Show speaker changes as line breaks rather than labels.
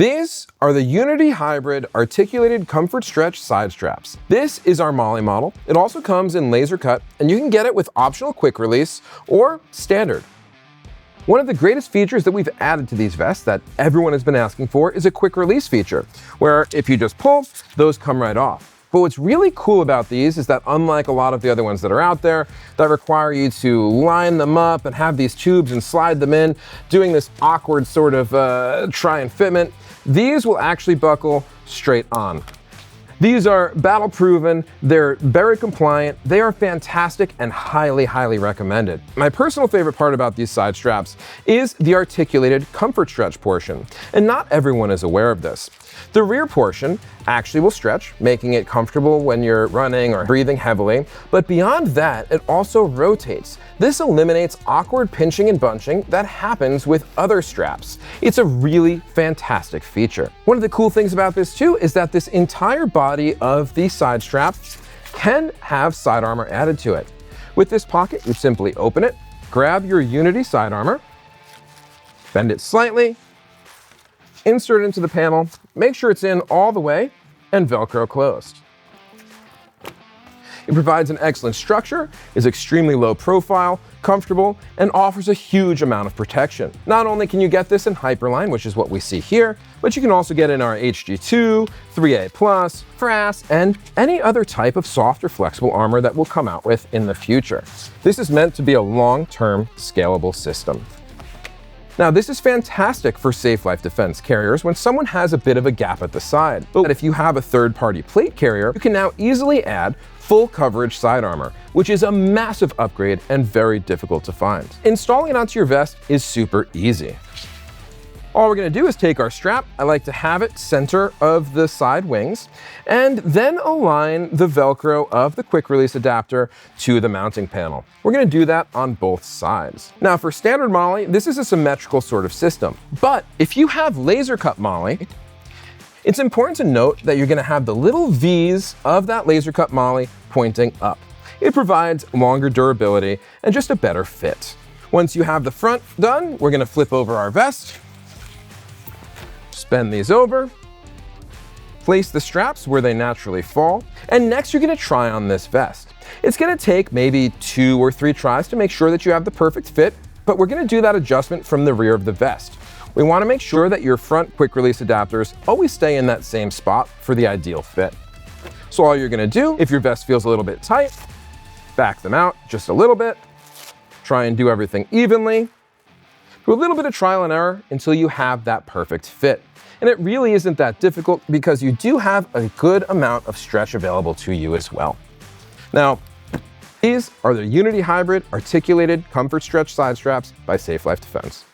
These are the Unity Hybrid Articulated Comfort Stretch Side Straps. This is our MOLLE model. It also comes in laser cut, and you can get it with optional quick release or standard. One of the greatest features that we've added to these vests that everyone has been asking for is a quick release feature, where if you just pull, those come right off. But what's really cool about these is that unlike a lot of the other ones that are out there that require you to line them up and have these tubes and slide them in, doing this awkward sort of try and fitment, these will actually buckle straight on. These are battle proven, they're very compliant, they are fantastic and highly, highly recommended. My personal favorite part about these side straps is the articulated comfort stretch portion, and not everyone is aware of this. The rear portion actually will stretch, making it comfortable when you're running or breathing heavily, but beyond that, it also rotates. This eliminates awkward pinching and bunching that happens with other straps. It's a really fantastic feature. One of the cool things about this too is that this entire body of the side strap can have side armor added to it. With this pocket, you simply open it, grab your Unity side armor, bend it slightly, insert it into the panel, make sure it's in all the way, and Velcro closed. It provides an excellent structure, is extremely low profile, comfortable, and offers a huge amount of protection. Not only can you get this in Hyperline, which is what we see here, but you can also get in our HG2, 3A+, FRAS, and any other type of soft or flexible armor that we'll come out with in the future. This is meant to be a long-term scalable system. Now, this is fantastic for safe life defense carriers when someone has a bit of a gap at the side. But if you have a third-party plate carrier, you can now easily add full coverage side armor, which is a massive upgrade and very difficult to find. Installing it onto your vest is super easy. All we're going to do is take our strap, I like to have it center of the side wings, and then align the Velcro of the quick release adapter to the mounting panel. We're going to do that on both sides. Now for standard MOLLE, this is a symmetrical sort of system, but if you have laser cut MOLLE, it's important to note that you're going to have the little V's of that laser cut MOLLE pointing up. It provides longer durability and just a better fit. Once you have the front done, we're going to flip over our vest, bend these over, place the straps where they naturally fall, and next you're going to try on this vest. It's going to take maybe 2 or 3 tries to make sure that you have the perfect fit, but we're going to do that adjustment from the rear of the vest. We want to make sure that your front quick release adapters always stay in that same spot for the ideal fit. So all you're going to do, if your vest feels a little bit tight, back them out just a little bit, try and do everything evenly, do a little bit of trial and error until you have that perfect fit. And it really isn't that difficult because you do have a good amount of stretch available to you as well. Now, these are the Unity Hybrid Articulated Comfort Stretch Side Straps by Safe Life Defense.